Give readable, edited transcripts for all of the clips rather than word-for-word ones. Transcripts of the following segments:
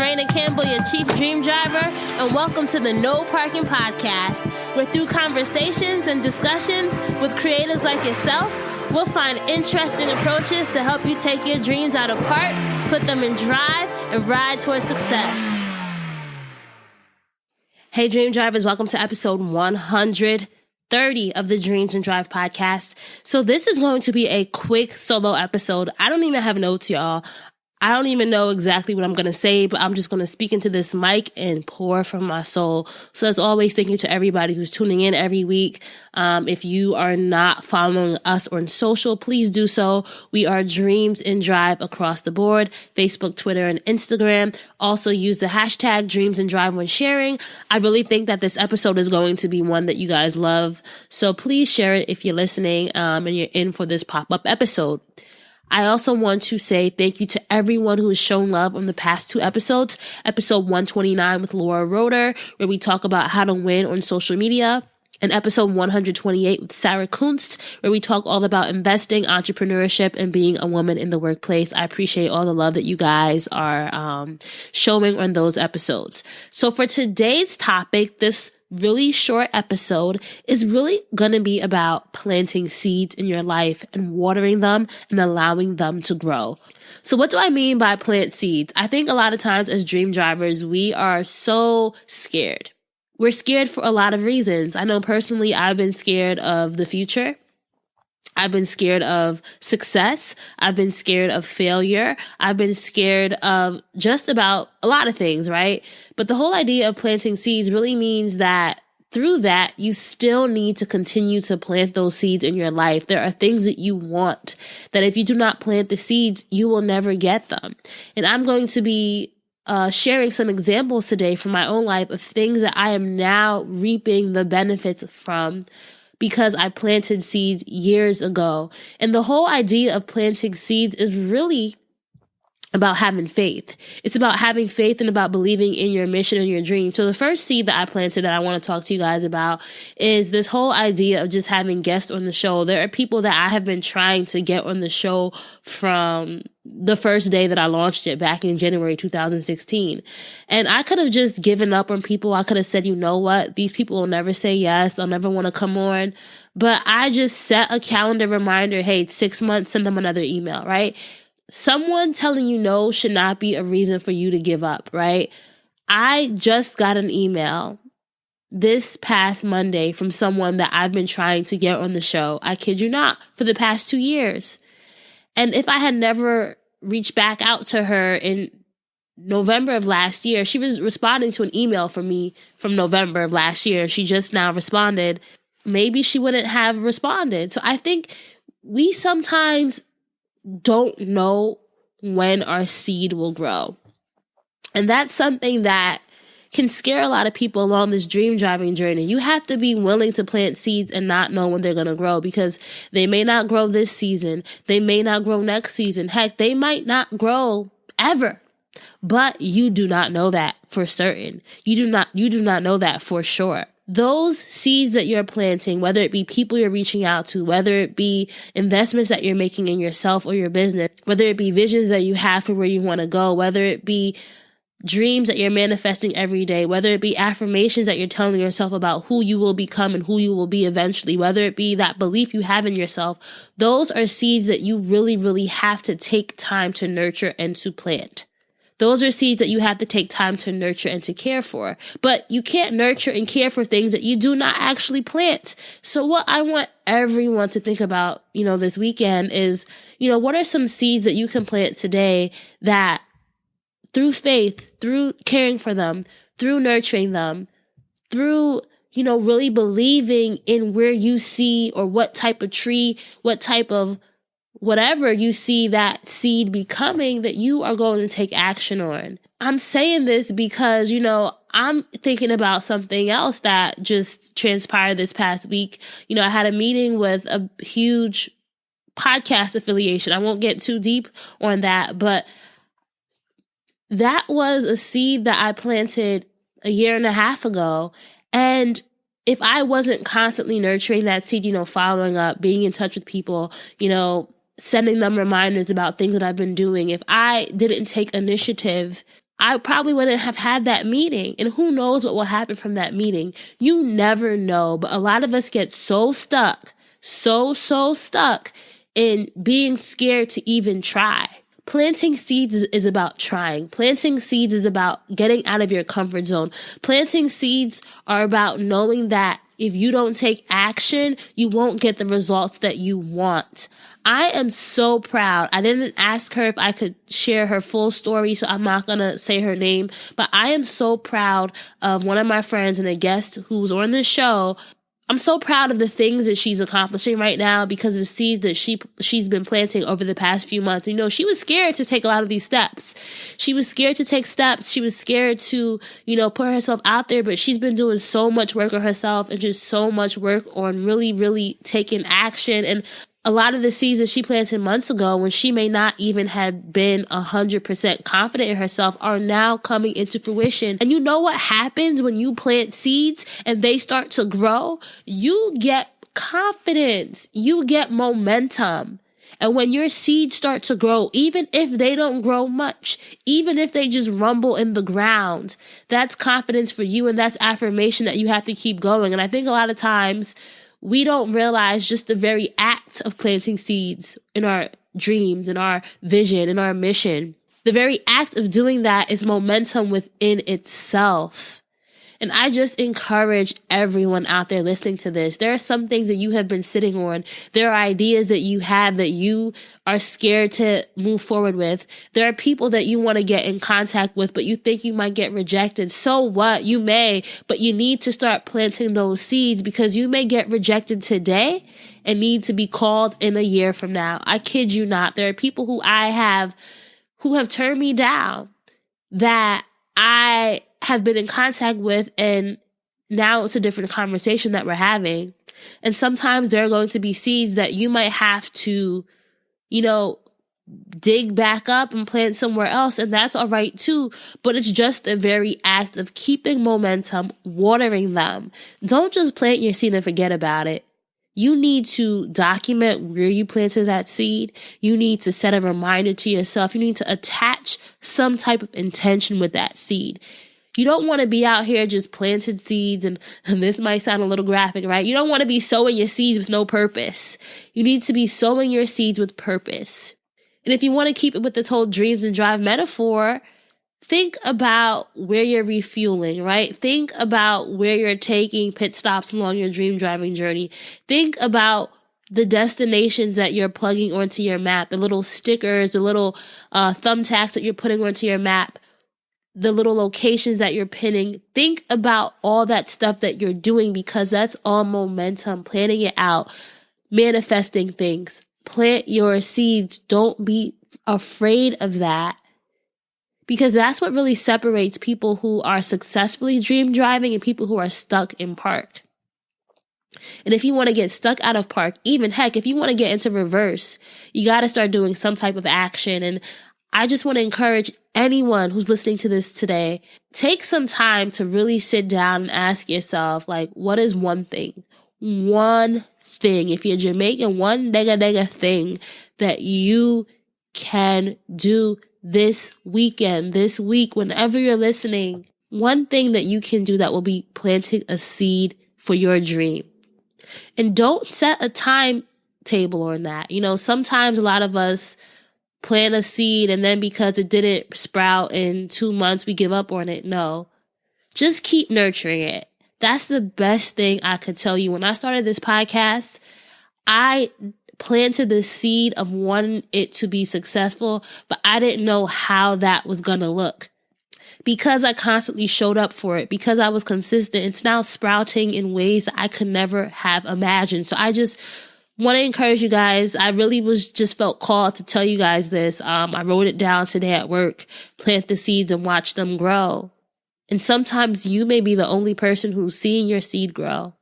Raina Campbell, your Chief Dream Driver, and welcome to the No Parking Podcast, where through conversations and discussions with creators like yourself, we'll find interesting approaches to help you take your dreams out of park, put them in drive, and ride towards success. Hey, Dream Drivers, welcome to episode 130 of the Dreams and Drive podcast. So this is going to be a quick solo episode. I don't even have notes, y'all. I don't even know exactly what I'm going to say, but I'm just going to speak into this mic and pour from my soul. So as always, thank you to everybody who's tuning in every week. If you are not following us on social, please do so. We are Dreams and Drive across the board, Facebook, Twitter, and Instagram. Also use the hashtag Dreams and Drive when sharing. I really think that this episode is going to be one that you guys love. So please share it if you're listening, and you're in for this pop-up episode. I also want to say thank you to everyone who has shown love on the past two episodes. Episode 129 with Laura Roeder, where we talk about how to win on social media. And episode 128 with Sarah Kunst, where we talk all about investing, entrepreneurship, and being a woman in the workplace. I appreciate all the love that you guys are showing on those episodes. So for today's topic, this really short episode is really going to be about planting seeds in your life and watering them and allowing them to grow. So what do I mean by plant seeds? I think a lot of times as dream drivers, we are so scared. We're scared for a lot of reasons. I know personally, I've been scared of the future. I've been scared of success. I've been scared of failure. I've been scared of just about a lot of things, right? But the whole idea of planting seeds really means that through that, you still need to continue to plant those seeds in your life. There are things that you want that if you do not plant the seeds, you will never get them. And I'm going to be sharing some examples today from my own life of things that I am now reaping the benefits from, because I planted seeds years ago. And the whole idea of planting seeds is really about having faith. It's about having faith and about believing in your mission and your dream. So the first seed that I planted that I want to talk to you guys about is this whole idea of just having guests on the show. There are people that I have been trying to get on the show from the first day that I launched it back in January 2016. And I could have just given up on people. I could have said, you know what? These people will never say yes. They'll never want to come on. But I just set a calendar reminder. Hey, 6 months, send them another email, right? Someone telling you no should not be a reason for you to give up, right? I just got an email this past Monday from someone that I've been trying to get on the show. I kid you not, for the past 2 years. And if I had never reached back out to her in November of last year, she was responding to an email from me from November of last year. She just now responded. Maybe she wouldn't have responded. So I think we sometimes don't know when our seed will grow. And that's something that can scare a lot of people along this dream driving journey. You have to be willing to plant seeds and not know when they're going to grow, because they may not grow this season. They may not grow next season. Heck, they might not grow ever. But you do not know that for certain. You do not know that for sure. Those seeds that you're planting, whether it be people you're reaching out to, whether it be investments that you're making in yourself or your business, whether it be visions that you have for where you want to go, whether it be dreams that you're manifesting every day, whether it be affirmations that you're telling yourself about who you will become and who you will be eventually, whether it be that belief you have in yourself, those are seeds that you really, really have to take time to nurture and to plant. Those are seeds that you have to take time to nurture and to care for. But you can't nurture and care for things that you do not actually plant. So what I want everyone to think about, this weekend is, what are some seeds that you can plant today that through faith, through caring for them, through nurturing them, through, really believing in where you see or what type of tree, what type of whatever you see that seed becoming, that you are going to take action on. I'm saying this because, I'm thinking about something else that just transpired this past week. I had a meeting with a huge podcast affiliation. I won't get too deep on that, but that was a seed that I planted a year and a half ago. And if I wasn't constantly nurturing that seed, following up, being in touch with people, sending them reminders about things that I've been doing, if I didn't take initiative, I probably wouldn't have had that meeting. And who knows what will happen from that meeting? You never know. But a lot of us get so stuck, so stuck in being scared to even try. Planting seeds is about trying. Planting seeds is about getting out of your comfort zone. Planting seeds are about knowing that if you don't take action, you won't get the results that you want. I am so proud. I didn't ask her if I could share her full story, so I'm not going to say her name, but I am so proud of one of my friends and a guest who's on the show. I'm so proud of the things that she's accomplishing right now because of the seeds that she's been planting over the past few months. You know, she was scared to take a lot of these steps. She was scared to take steps. She was scared to, put herself out there, but she's been doing so much work on herself and just so much work on really, really taking action. And a lot of the seeds that she planted months ago when she may not even have been 100% confident in herself are now coming into fruition. And you know what happens when you plant seeds and they start to grow? You get confidence. You get momentum. And when your seeds start to grow, even if they don't grow much, even if they just rumble in the ground, that's confidence for you and that's affirmation that you have to keep going. And I think a lot of times we don't realize just the very act of planting seeds in our dreams, in our vision, in our mission. The very act of doing that is momentum within itself. And I just encourage everyone out there listening to this. There are some things that you have been sitting on. There are ideas that you have that you are scared to move forward with. There are people that you want to get in contact with, but you think you might get rejected. So what? You may, but you need to start planting those seeds because you may get rejected today and need to be called in a year from now. I kid you not. There are people who have turned me down that I have been in contact with, and now it's a different conversation that we're having. And sometimes there are going to be seeds that you might have to, dig back up and plant somewhere else, and that's all right too. But it's just the very act of keeping momentum, watering them. Don't just plant your seed and forget about it. You need to document where you planted that seed. You need to set a reminder to yourself. You need to attach some type of intention with that seed. You don't want to be out here just planting seeds, and this might sound a little graphic, right? You don't want to be sowing your seeds with no purpose. You need to be sowing your seeds with purpose. And if you want to keep it with this whole dreams and drive metaphor, think about where you're refueling, right? Think about where you're taking pit stops along your dream driving journey. Think about the destinations that you're plugging onto your map, the little stickers, the little thumbtacks that you're putting onto your map, the little locations that you're pinning. Think about all that stuff that you're doing because that's all momentum, planning it out, manifesting things. Plant your seeds. Don't be afraid of that because that's what really separates people who are successfully dream driving and people who are stuck in park. And if you want to get stuck out of park, even heck, if you want to get into reverse, you got to start doing some type of action. And I just want to encourage anyone who's listening to this today, take some time to really sit down and ask yourself, what is one thing? One thing, if you're Jamaican, one nega thing that you can do this weekend, this week, whenever you're listening. One thing that you can do that will be planting a seed for your dream. And don't set a timetable on that. Sometimes a lot of us plant a seed and then because it didn't sprout in 2 months, we give up on it. No, just keep nurturing it. That's the best thing I could tell you. When I started this podcast, I planted the seed of wanting it to be successful, but I didn't know how that was going to look. Because I constantly showed up for it, because I was consistent, it's now sprouting in ways that I could never have imagined. So I just want to encourage you guys. I really just felt called to tell you guys this. I wrote it down today at work. Plant the seeds and watch them grow. And sometimes you may be the only person who's seeing your seed grow.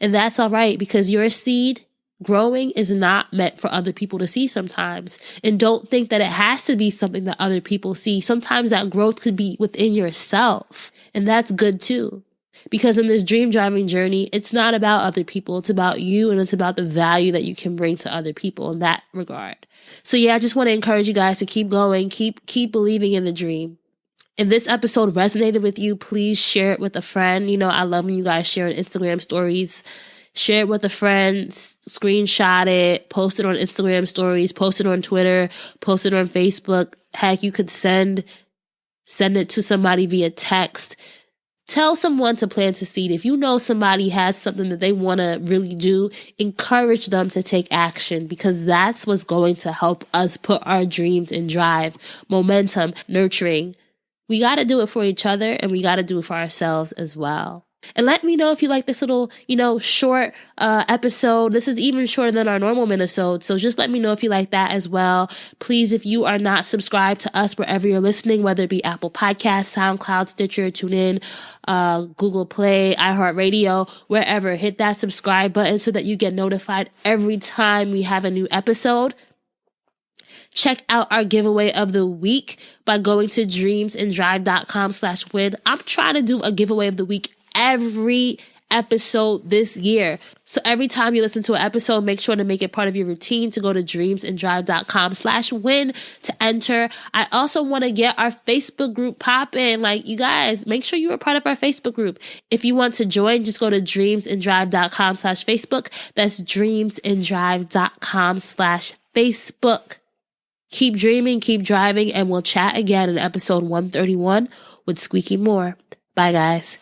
And that's all right because your seed growing is not meant for other people to see sometimes. And don't think that it has to be something that other people see. Sometimes that growth could be within yourself. And that's good too. Because in this dream driving journey, it's not about other people. It's about you and it's about the value that you can bring to other people in that regard. So yeah, I just want to encourage you guys to keep going, keep believing in the dream. If this episode resonated with you, please share it with a friend. You know, I love when you guys share in Instagram stories. Share it with a friend, screenshot it, post it on Instagram stories, post it on Twitter, post it on Facebook. Heck, you could send it to somebody via text. Tell someone to plant a seed. If you know somebody has something that they want to really do, encourage them to take action, because that's what's going to help us put our dreams in drive, momentum, nurturing. We got to do it for each other, and we got to do it for ourselves as well. And let me know if you like this little, short episode. This is even shorter than our normal minisode. So just let me know if you like that as well. Please, if you are not subscribed to us wherever you're listening, whether it be Apple Podcasts, SoundCloud, Stitcher, TuneIn, Google Play, iHeartRadio, wherever, hit that subscribe button so that you get notified every time we have a new episode. Check out our giveaway of the week by going to dreamsanddrive.com/win. I'm trying to do a giveaway of the week every episode this year. So every time you listen to an episode, make sure to make it part of your routine to go to dreamsanddrive.com/win to enter. I also want to get our Facebook group popping. Like, you guys, make sure you are part of our Facebook group. If you want to join, just go to dreamsanddrive.com/Facebook. That's dreamsanddrive.com/Facebook. Keep dreaming, keep driving, and we'll chat again in episode 131 with Squeaky Moore. Bye, guys.